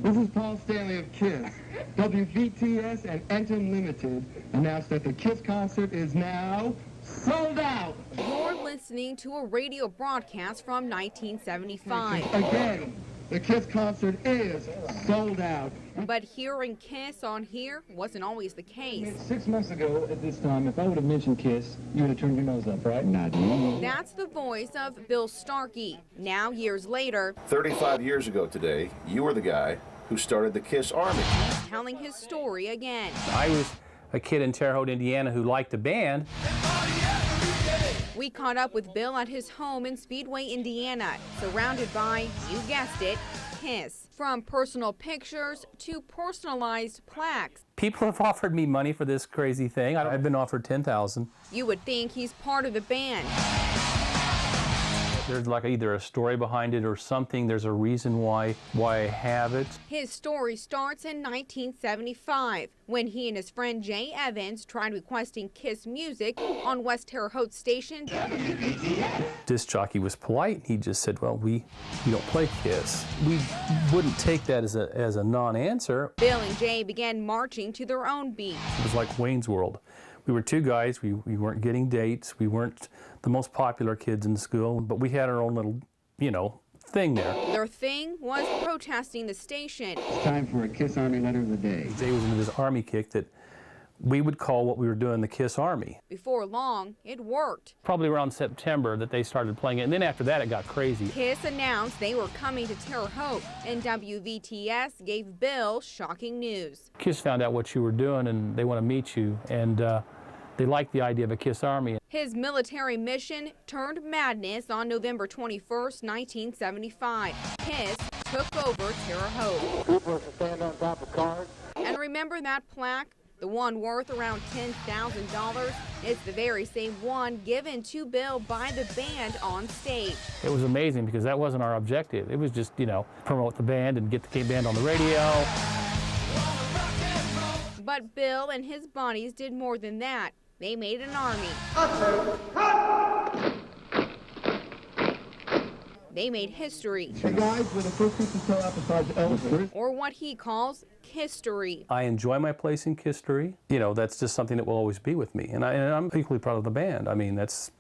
This is Paul Stanley of KISS. WVTS and Timm Limited announced that the KISS concert is now sold out. You're listening to a radio broadcast from 1975. Again, the KISS concert is sold out. But hearing KISS on here wasn't always the case. 6 months ago at this time, if I would have mentioned KISS, you would have turned your nose up, right? Not me. That's the voice of Bill Starkey. Now, years later, 35 years ago today, you were the guy who started the KISS Army. he's telling his story again. I was a kid in Terre Haute, Indiana who liked the band. We caught up with Bill at his home in Speedway, Indiana, surrounded by, you guessed it, KISS. From personal pictures to personalized plaques. People have offered me money for this crazy thing. I've been offered $10,000. You would think he's part of the band. There's like either a story behind it or something. There's a reason why I have it. His story starts in 1975 when he and his friend Jay Evans tried requesting KISS music on West Terre Haute station. Disc jockey was polite. He just said, well, we don't play KISS. We wouldn't take that as a non-answer. Bill and Jay began marching to their own beat. It was like Wayne's World. We were two guys. We weren't getting dates. We weren't the most popular kids in school, but we had our own little, thing there. Their thing was protesting the station. It's time for a KISS Army letter of the day. Jay was into this Army kick that we would call what we were doing the KISS Army. Before long, it worked. Probably around September that they started playing it, and then after that it got crazy. KISS announced they were coming to Terre Haute, and WVTS gave Bill shocking news. KISS found out what you were doing, and they want to meet you, and they liked the idea of a KISS Army. His military mission turned madness on November 21st, 1975. KISS took over Terre Haute. People stand on top of cars. And remember that plaque? The one worth around $10,000? It's the very same one given to Bill by the band on stage. It was amazing because that wasn't our objective. It was just, promote the band and get the band on the radio. But Bill and his buddies did more than that. They made an army. They made history. The guys were the first people to sell out besides Elvis. Or what he calls history. I enjoy my place in history. That's just something that will always be with me. And I'm equally proud of the band. I mean, that's,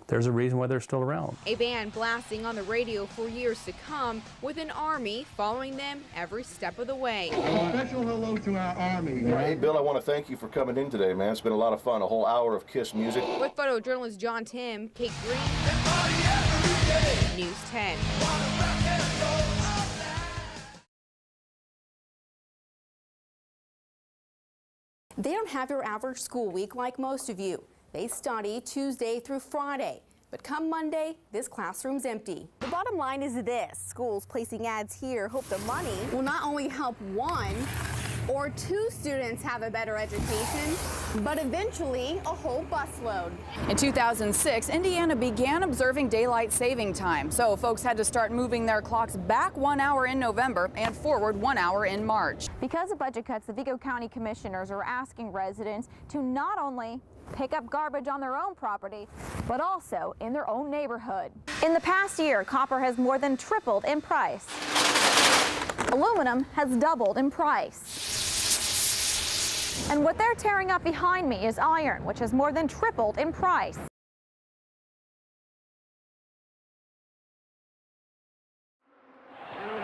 there's a reason why they're still around. A band blasting on the radio for years to come, with an army following them every step of the way. A special hello to our army. Hey, Bill, I want to thank you for coming in today, man. It's been a lot of fun, a whole hour of KISS music. With photojournalist John Timm, Kate Green, News 10. They don't have your average school week like most of you. They study Tuesday through Friday. But come Monday, this classroom's empty. The bottom line is this: schools placing ads here hope the money will not only help one or two students have a better education, but eventually a whole busload. In 2006, Indiana began observing daylight saving time, so folks had to start moving their clocks back 1 hour in November and forward 1 hour in March. Because of budget cuts, the Vigo County Commissioners are asking residents to not only pick up garbage on their own property, but also in their own neighborhood. In the past year, copper has more than tripled in price. Aluminum has doubled in price. And what they're tearing up behind me is iron, which has more than tripled in price.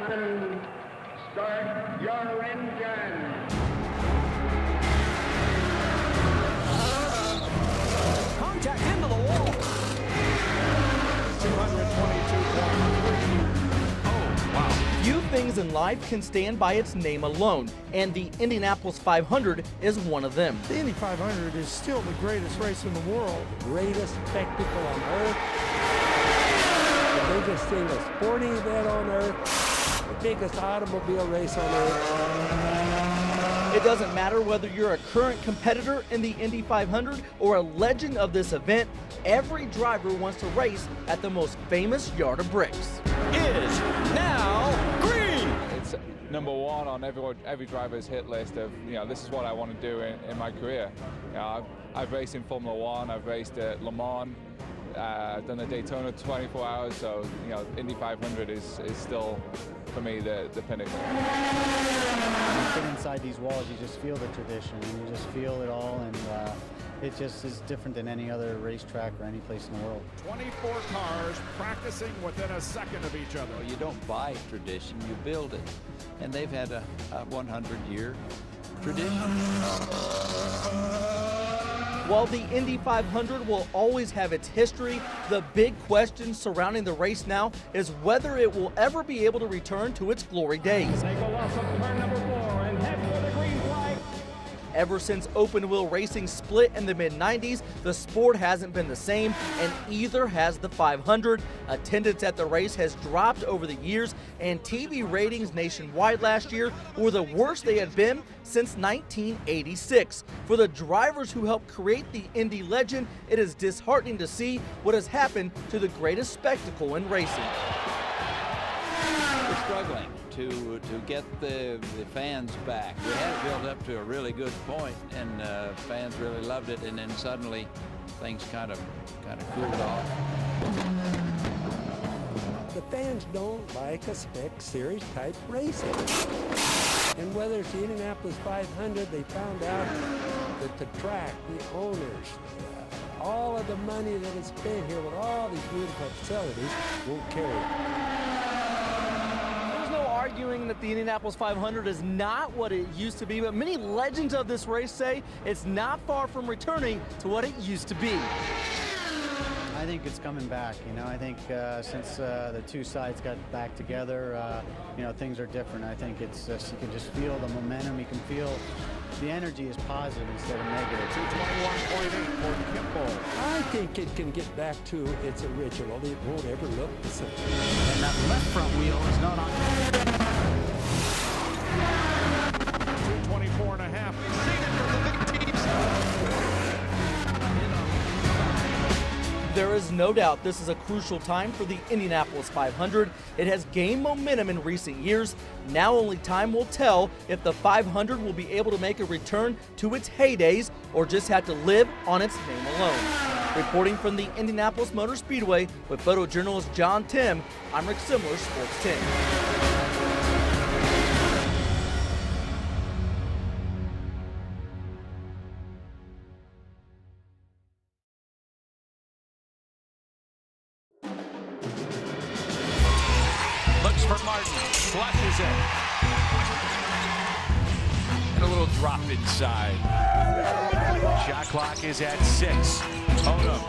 Gentlemen, start your engine. Contact into the wall. 222.3. Oh, wow. Few things in life can stand by its name alone, and the Indianapolis 500 is one of them. The Indy 500 is still the greatest race in the world. Greatest spectacle on earth. The biggest single sporting event on earth. The biggest automobile race on earth. It doesn't matter whether you're a current competitor in the Indy 500 or a legend of this event, every driver wants to race at the most famous yard of bricks. Is now green! It's number one on every driver's hit list of, this is what I want to do in my career. I've raced in Formula One, I've raced at Le Mans, done the Daytona 24 hours, so Indy 500 is still for me, the pinnacle. When you sit inside these walls, you just feel the tradition, and you just feel it all, and it just is different than any other racetrack or any place in the world. 24 cars practicing within a second of each other. You don't buy tradition, you build it. And they've had a 100-year tradition. While the Indy 500 will always have its history, the big question surrounding the race now is whether it will ever be able to return to its glory days. They go off of turn number 4 and head for the green flag. Ever since open wheel racing split in the mid-90s, the sport hasn't been the same, and either has the 500. Attendance at the race has dropped over the years, and TV ratings nationwide last year were the worst they had been since 1986. For the drivers who helped create the Indy legend, it is disheartening to see what has happened to the greatest spectacle in racing. We're struggling to get the fans back. We had it built up to a really good point, and fans really loved it, and then suddenly things kind of cooled off. The fans don't like a spec series type racing. And whether it's the Indianapolis 500, they found out that the track, the owners, all of the money that is spent here with all these beautiful facilities won't carry it. Arguing that the Indianapolis 500 is not what it used to be, but many legends of this race say it's not far from returning to what it used to be. I think it's coming back. I think since the two sides got back together, things are different. I think it's just, you can just feel the momentum. You can feel the energy is positive instead of negative. 221.8 for Kimball. I think it can get back to its original. It won't ever look the same. And that left front wheel is not on. 224.5. We've seen it from the big teams. There is no doubt this is a crucial time for the Indianapolis 500. It has gained momentum in recent years. Now only time will tell if the 500 will be able to make a return to its heydays or just have to live on its name alone. Reporting from the Indianapolis Motor Speedway with photojournalist John Timm, I'm Rick Simler, Sports 10. Looks for Martin, flushes it. And a little drop inside. Shot clock is at 6. Odom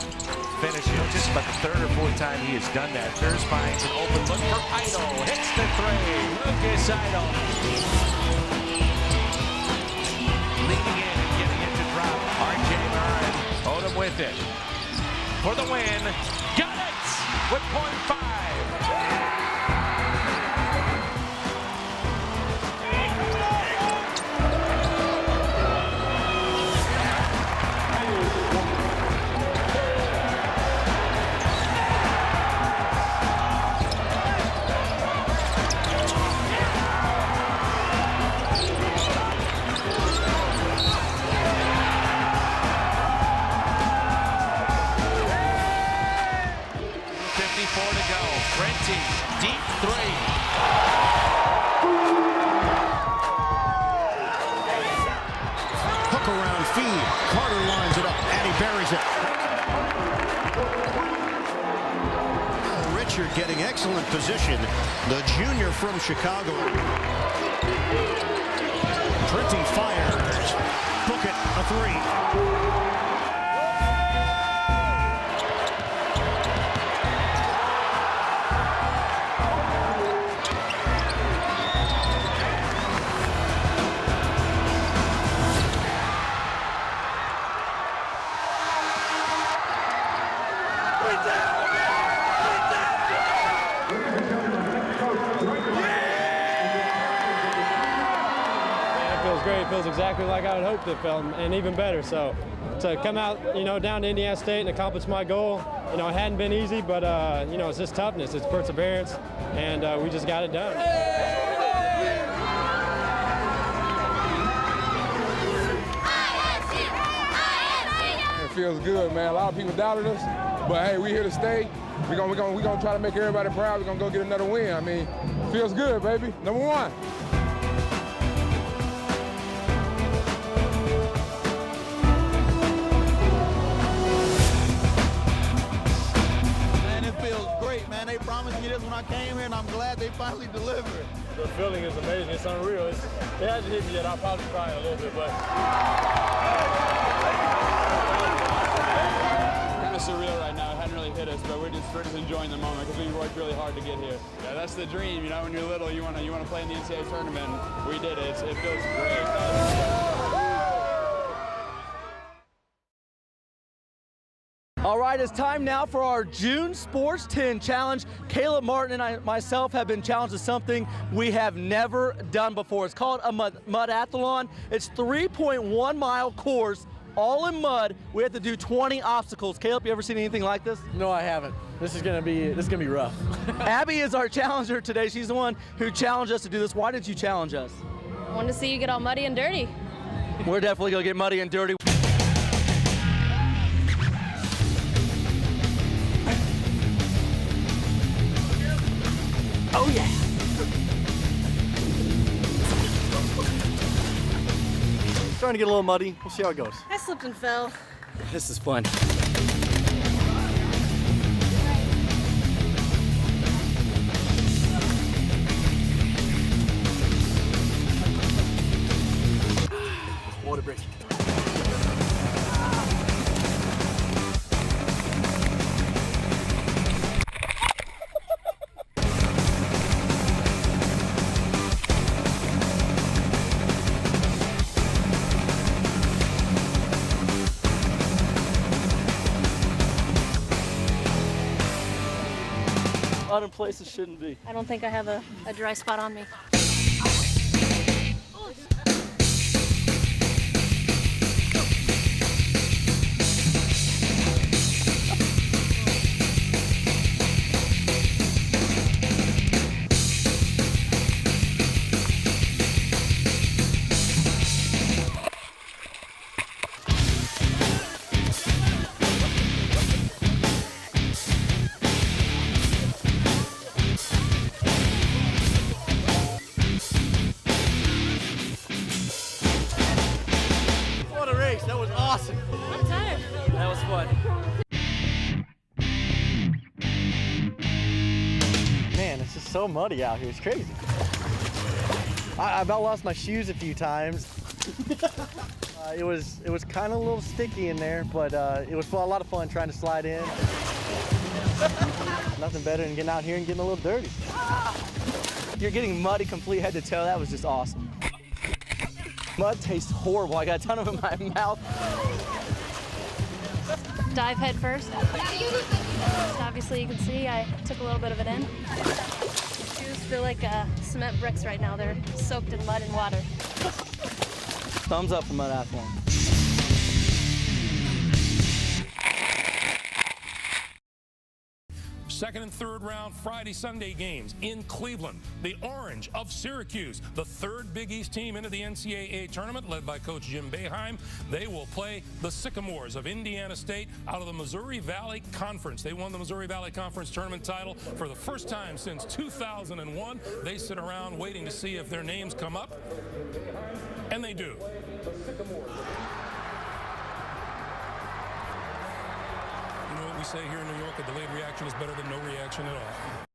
finishing just about the third or fourth time he has done that. Thurs finds an open look for Idle. Hits the 3. Lucas Idle. Leaning in and getting it to drop. RJ Murray. Odom with it. For the win. Got it with .5. Deep 3. Hook around feed. Carter lines it up and he buries it. Richard getting excellent position. The junior from Chicago. Trinity fires. Book it, a 3. Great. It feels exactly like I had hoped it felt, and even better. So to come out, down to Indiana State and accomplish my goal, it hadn't been easy, but it's just toughness, it's perseverance, and we just got it done. It feels good, man. A lot of people doubted us, but hey, we here to stay. we're gonna try to make everybody proud. We're gonna go get another win. I mean, feels good, baby. Number one. Man, it feels great, man. They promised me this when I came here, and I'm glad they finally delivered. The feeling is amazing. It's unreal. It hasn't hit me yet. I'll probably cry a little bit, but. Kind of surreal right now. It hadn't really hit us, but we're just enjoying the moment because we worked really hard to get here. Yeah, that's the dream. You know, when you're little, you want to play in the NCAA tournament. We did it. It feels great. All right, it's time now for our June Sports 10 Challenge. Caleb Martin and myself have been challenged to something we have never done before. It's called a mudathlon. It's 3.1-mile course, all in mud. We have to do 20 obstacles. Caleb, you ever seen anything like this? No, I haven't. This is gonna be rough. Abby is our challenger today. She's the one who challenged us to do this. Why did you challenge us? I wanted to see you get all muddy and dirty. We're definitely gonna get muddy and dirty. Oh yeah! Trying to get a little muddy. We'll see how it goes. I slipped and fell. This is fun. Water break. Other places shouldn't be. I don't think I have a dry spot on me. That was awesome. I'm tired. That was fun. Man, it's just so muddy out here. It's crazy. I about lost my shoes a few times. It was kind of a little sticky in there, but it was a lot of fun trying to slide in. Nothing better than getting out here and getting a little dirty. You're getting muddy complete head to toe. That was just awesome. Mud tastes horrible. I got a ton of it in my mouth. Dive head first. Obviously, you can see I took a little bit of it in. Shoes feel like cement bricks right now. They're soaked in mud and water. Thumbs up for mudathlon. Second and third round Friday, Sunday games in Cleveland. The Orange of Syracuse, the third Big East team into the NCAA tournament, led by Coach Jim Boeheim. They will play the Sycamores of Indiana State out of the Missouri Valley Conference. They won the Missouri Valley Conference tournament title for the first time since 2001. They sit around waiting to see if their names come up, and they do. You know what we say here in New York, a delayed reaction is better than no reaction at all.